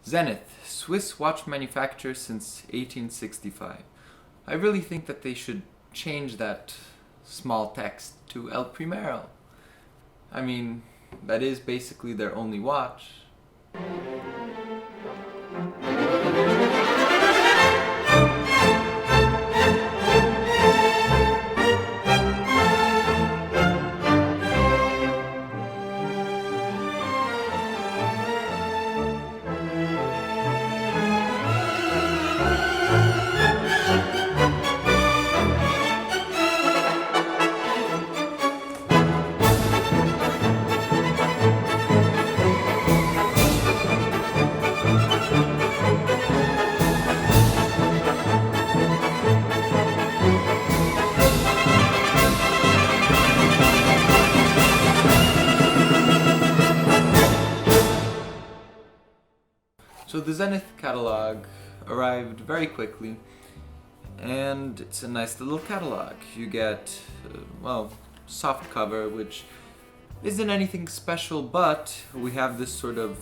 Zenith, Swiss watch manufacturer since 1865. I really think that they should change that small text to El Primero. I mean, that is basically their only watch. So the Zenith catalog arrived very quickly, and it's a nice little catalog. You get, soft cover, which isn't anything special, but we have this sort of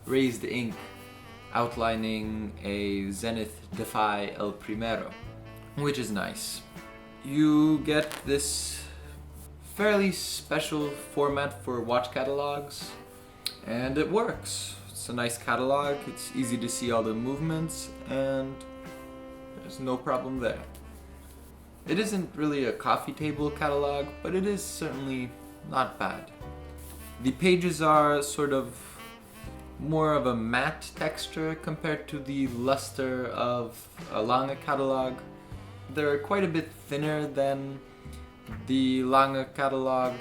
raised ink outlining a Zenith Defy El Primero, which is nice. You get this fairly special format for watch catalogs, and it works. It's a nice catalog, it's easy to see all the movements, and there's no problem there. It isn't really a coffee table catalog, but it is certainly not bad. The pages are sort of more of a matte texture compared to the luster of a Lange catalog. They're quite a bit thinner than the Lange catalog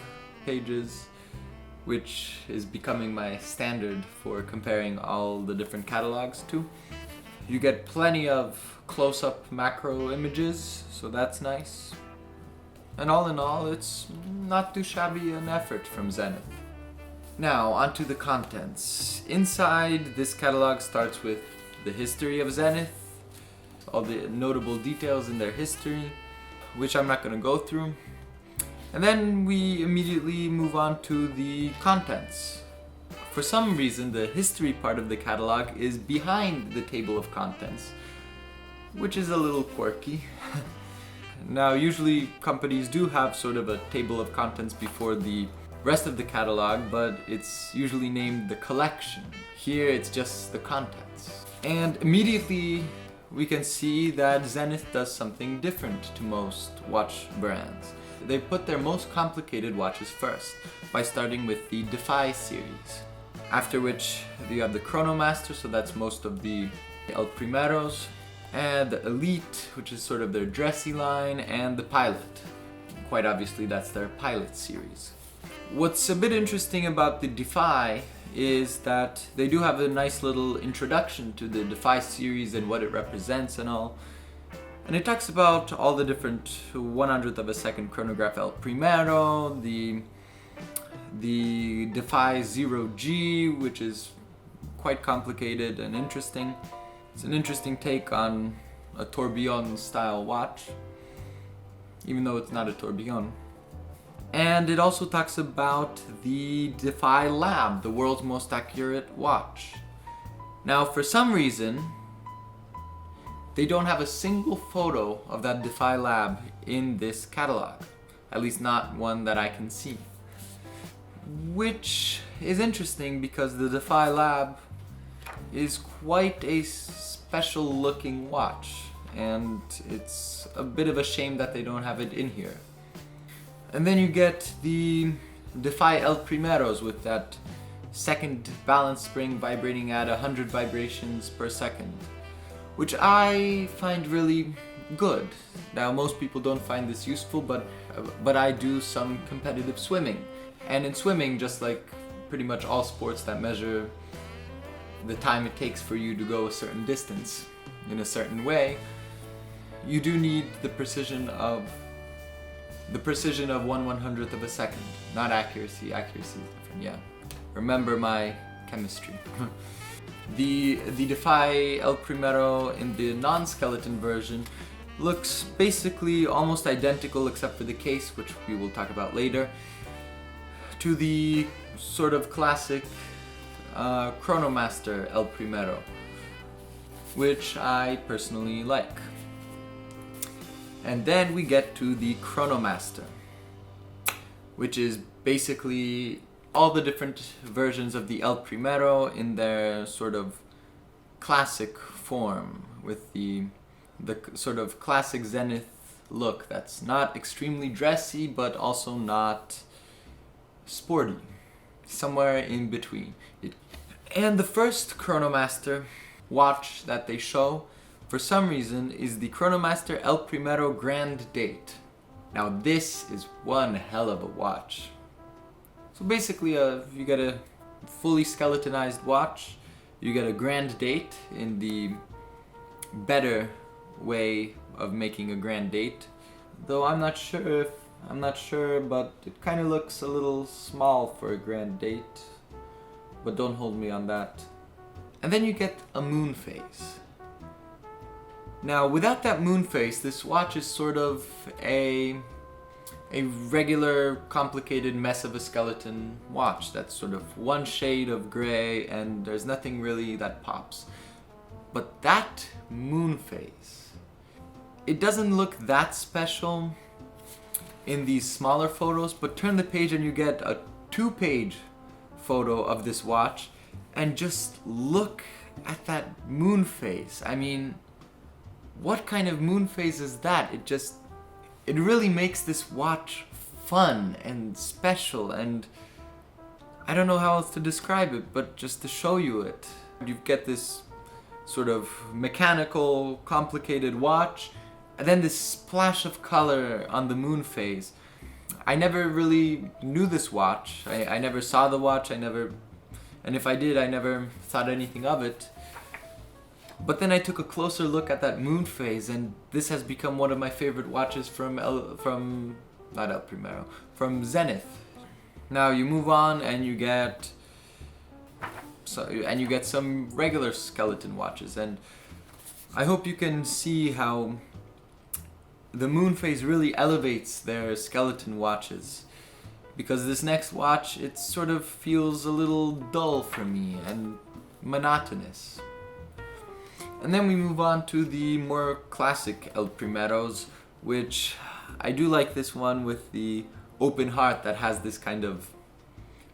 pages, which is becoming my standard for comparing all the different catalogs to. You get plenty of close-up macro images, so that's nice. And all in all, it's not too shabby an effort from Zenith. Now, onto the contents. Inside, this catalog starts with the history of Zenith, all the notable details in their history, which I'm not going to go through. And then we immediately move on to the contents. For some reason, the history part of the catalog is behind the table of contents, which is a little quirky. Now, usually companies do have sort of a table of contents before the rest of the catalog, but it's usually named the collection. Here, it's just the contents. And immediately, we can see that Zenith does something different to most watch brands. They put their most complicated watches first, by starting with the Defy series. After which you have the Chronomaster, so that's most of the El Primeros, and the Elite, which is sort of their dressy line, and the Pilot. Quite obviously that's their Pilot series. What's a bit interesting about the Defy is that they do have a nice little introduction to the Defy series and what it represents and all. And it talks about all the different 100th of a second chronograph El Primero, the Defy 0G, which is quite complicated and interesting. It's an interesting take on a tourbillon style watch, even though it's not a tourbillon. And it also talks about the Defy Lab, the world's most accurate watch. Now, for some reason, they don't have a single photo of that Defy Lab in this catalog. At least not one that I can see. Which is interesting because the Defy Lab is quite a special looking watch, and it's a bit of a shame that they don't have it in here. And then you get the Defy El Primeros with that second balance spring vibrating at 100 vibrations per second, which I find really good. Now, most people don't find this useful, but I do some competitive swimming. And in swimming, just like pretty much all sports that measure the time it takes for you to go a certain distance in a certain way, you do need the precision of 1/100th of a second, not accuracy. Accuracy is different, yeah. Remember my chemistry. The Defy El Primero in the non-skeleton version looks basically almost identical except for the case, which we will talk about later, to the sort of classic Chronomaster El Primero, which I personally like. And then we get to the Chronomaster, which is basically all the different versions of the El Primero in their sort of classic form, with the sort of classic Zenith look that's not extremely dressy but also not sporty, somewhere in between. And the first Chronomaster watch that they show, for some reason, is the Chronomaster El Primero Grand Date. Now this is one hell of a watch. So basically, you get a fully skeletonized watch, you get a grand date in the better way of making a grand date. Though I'm not sure, but it kind of looks a little small for a grand date. But don't hold me on that. And then you get a moon phase. Now, without that moon phase, this watch is sort of a regular, complicated mess of a skeleton watch. That's sort of one shade of gray, and there's nothing really that pops. But that moon phase, it doesn't look that special in these smaller photos, but turn the page and you get a 2-page photo of this watch, and just look at that moon phase. I mean, what kind of moon phase is that? It really makes this watch fun and special, and I don't know how else to describe it, but just to show you it. You get this sort of mechanical, complicated watch, and then this splash of color on the moon phase. I never really knew this watch. I never saw the watch, and if I did, I never thought anything of it. But then I took a closer look at that moon phase, and this has become one of my favorite watches from Zenith. Now you move on and you get some regular skeleton watches, and I hope you can see how the moon phase really elevates their skeleton watches, because this next watch, it sort of feels a little dull for me and monotonous. And then we move on to the more classic El Primeros, which I do like this one with the open heart that has this kind of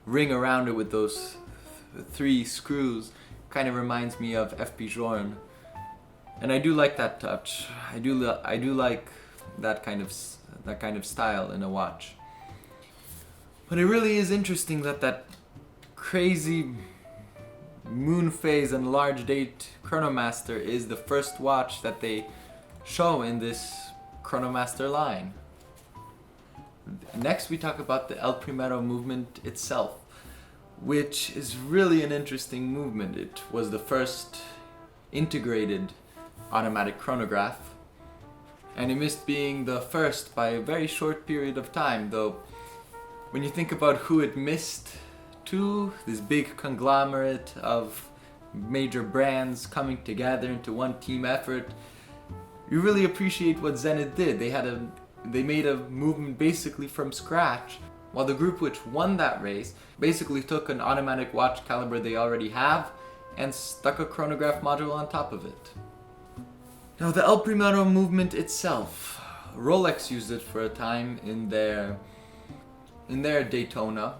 ring around it with those 3 screws. Kind of reminds me of FP Journe. And I do like that touch. I do like that kind of style in a watch. But it really is interesting that crazy moon phase and large date Chronomaster is the first watch that they show in this Chronomaster line. Next we talk about the El Primero movement itself, which is really an interesting movement. It was the first integrated automatic chronograph, and it missed being the first by a very short period of time, though when you think about who it missed to, this big conglomerate of major brands coming together into one team effort, you really appreciate what Zenith did. They made a movement basically from scratch, while the group which won that race basically took an automatic watch caliber they already have and stuck a chronograph module on top of it. Now the El Primero movement itself, Rolex used it for a time in their Daytona,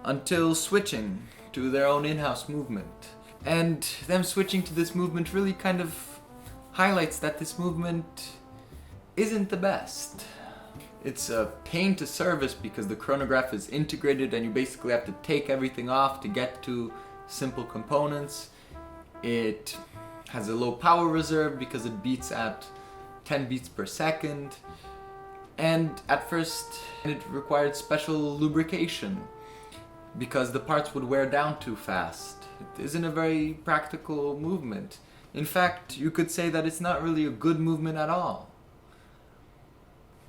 until switching to their own in-house movement. And them switching to this movement really kind of highlights that this movement isn't the best. It's a pain to service because the chronograph is integrated and you basically have to take everything off to get to simple components. It has a low power reserve because it beats at 10 beats per second. And at first it required special lubrication because the parts would wear down too fast. It isn't a very practical movement. In fact, you could say that it's not really a good movement at all.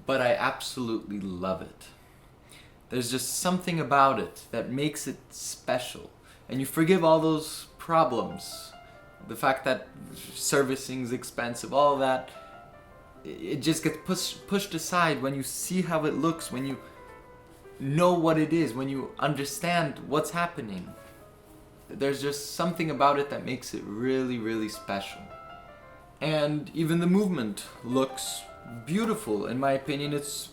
But I absolutely love it. There's just something about it that makes it special. And you forgive all those problems. The fact that servicing is expensive, all that, it just gets pushed aside when you see how it looks, when you know what it is, when you understand what's happening. there's just something about it that makes it really, really special. And even the movement looks beautiful. In my opinion, it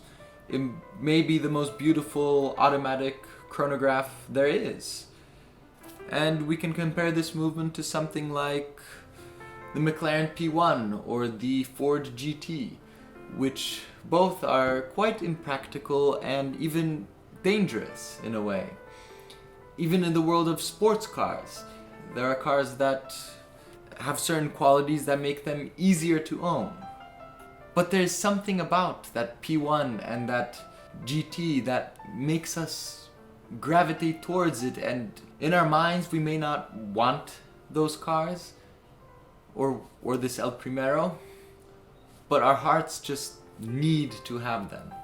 may be the most beautiful automatic chronograph there is. And we can compare this movement to something like the McLaren P1 or the Ford GT, which both are quite impractical and even dangerous in a way. Even in the world of sports cars, there are cars that have certain qualities that make them easier to own. But there's something about that P1 and that GT that makes us gravitate towards it, and in our minds we may not want those cars or this El Primero, but our hearts just need to have them.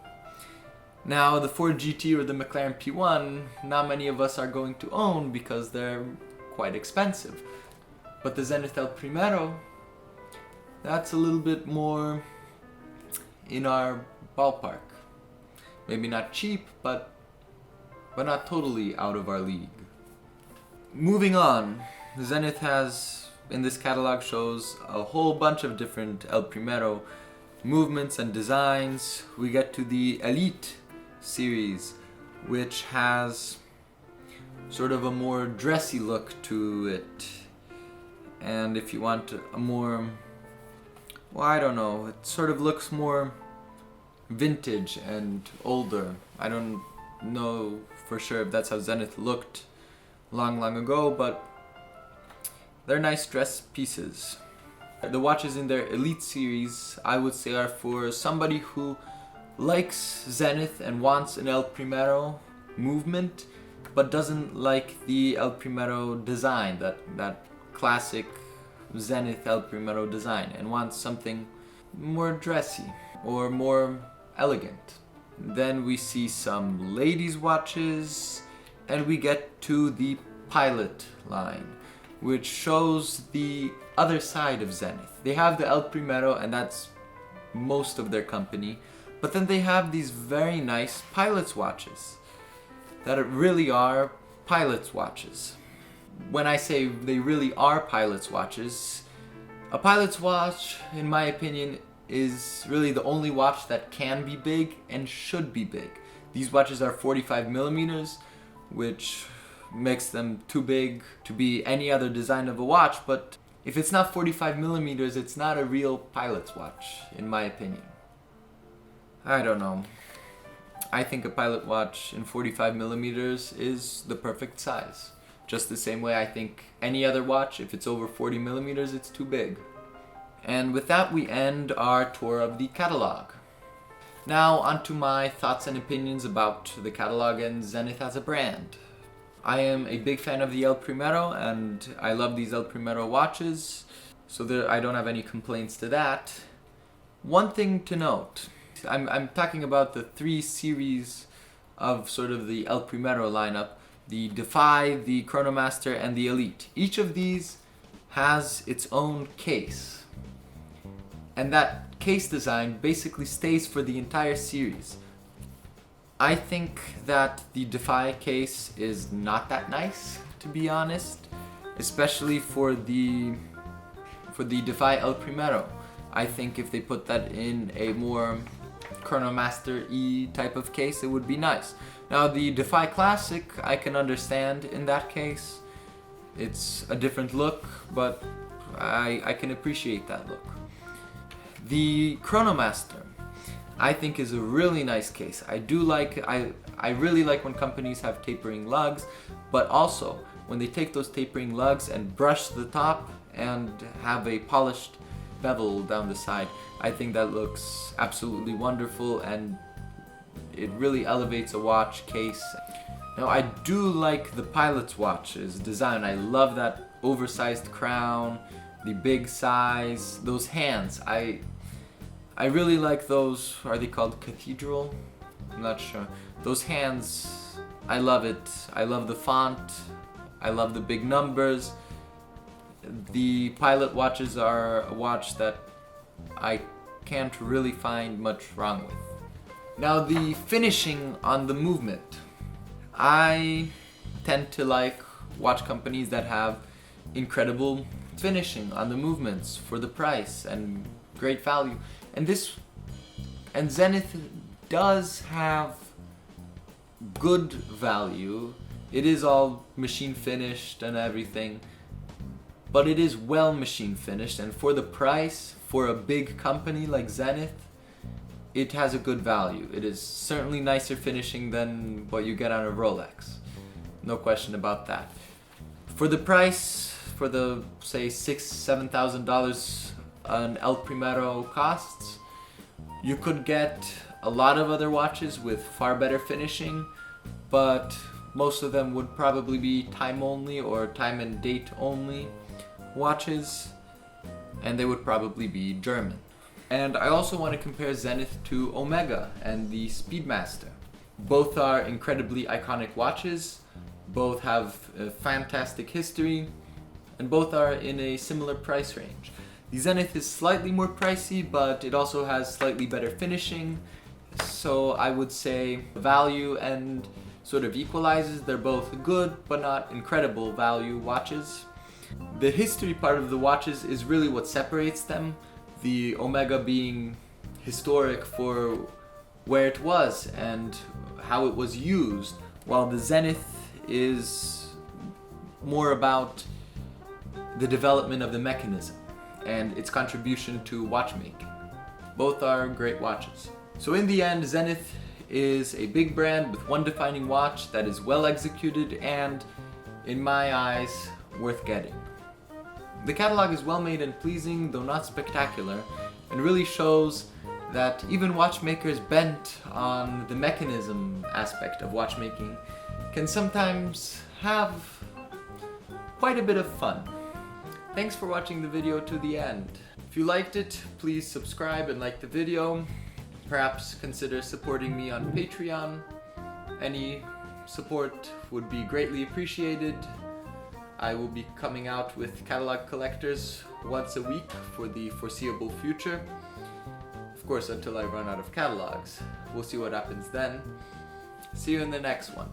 Now, the Ford GT or the McLaren P1, not many of us are going to own because they're quite expensive. But the Zenith El Primero, that's a little bit more in our ballpark. Maybe not cheap, but not totally out of our league. Moving on, the Zenith has, in this catalog, shows a whole bunch of different El Primero movements and designs. We get to the Elite series, which has sort of a more dressy look to it. And if you want a more, well, I don't know, it sort of looks more vintage and older. I don't know for sure if that's how Zenith looked long ago, but they're nice dress pieces. The watches in their Elite series, I would say, are for somebody who likes Zenith and wants an El Primero movement, but doesn't like the El Primero design, that classic Zenith El Primero design, and wants something more dressy or more elegant. Then we see some ladies' watches, and we get to the Pilot line, which shows the other side of Zenith. They have the El Primero, and that's most of their company, but then they have these very nice pilot's watches that really are pilot's watches. When I say they really are pilot's watches, a pilot's watch, in my opinion, is really the only watch that can be big and should be big. These watches are 45 millimeters, which makes them too big to be any other design of a watch, but if it's not 45 millimeters, it's not a real pilot's watch, in my opinion. I don't know. I think a pilot watch in 45 millimeters is the perfect size. Just the same way I think any other watch, if it's over 40 millimeters, it's too big. And with that, we end our tour of the catalog. Now, onto my thoughts and opinions about the catalog and Zenith as a brand. I am a big fan of the El Primero, and I love these El Primero watches, so I don't have any complaints to that. One thing to note, I'm talking about the 3 series of sort of the El Primero lineup, the Defy, the Chronomaster, and the Elite. Each of these has its own case, and that case design basically stays for the entire series. I think that the Defy case is not that nice, to be honest, especially for the Defy El Primero. I think if they put that in a more Chronomaster-y type of case, it would be nice. Now, the Defy Classic, I can understand in that case. It's a different look, but I can appreciate that look. The Chronomaster, I think, is a really nice case. I really like when companies have tapering lugs, but also when they take those tapering lugs and brush the top and have a polished bevel down the side. I think that looks absolutely wonderful, and it really elevates a watch case. Now, I do like the pilot's watch's design. I love that oversized crown, the big size, those hands. I really like those. Are they called cathedral? I'm not sure. Those hands, I love it. I love the font. I love the big numbers. The pilot watches are a watch that I can't really find much wrong with. Now, the finishing on the movement. I tend to like watch companies that have incredible finishing on the movements for the price and great value. And Zenith does have good value. It is all machine finished and everything, but it is well machine finished, and for the price, for a big company like Zenith, it has a good value. It is certainly nicer finishing than what you get on a Rolex. No question about that. For the price, for the say $6,000-7,000 an El Primero costs, you could get a lot of other watches with far better finishing, but most of them would probably be time only or time and date only watches, and they would probably be German. And I also want to compare Zenith to Omega and the Speedmaster. Both are incredibly iconic watches, both have a fantastic history, and both are in a similar price range. The Zenith is slightly more pricey, but it also has slightly better finishing, so I would say value and sort of equalizes. They're both good, but not incredible value watches. The history part of the watches is really what separates them, the Omega being historic for where it was and how it was used, while the Zenith is more about the development of the mechanism and its contribution to watchmaking. Both are great watches. So in the end, Zenith is a big brand with one defining watch that is well executed and, in my eyes, worth getting. The catalog is well made and pleasing, though not spectacular, and really shows that even watchmakers bent on the mechanism aspect of watchmaking can sometimes have quite a bit of fun. Thanks for watching the video to the end. If you liked it, please subscribe and like the video. Perhaps consider supporting me on Patreon. Any support would be greatly appreciated. I will be coming out with catalog collectors once a week for the foreseeable future. Of course, until I run out of catalogs. We'll see what happens then. See you in the next one.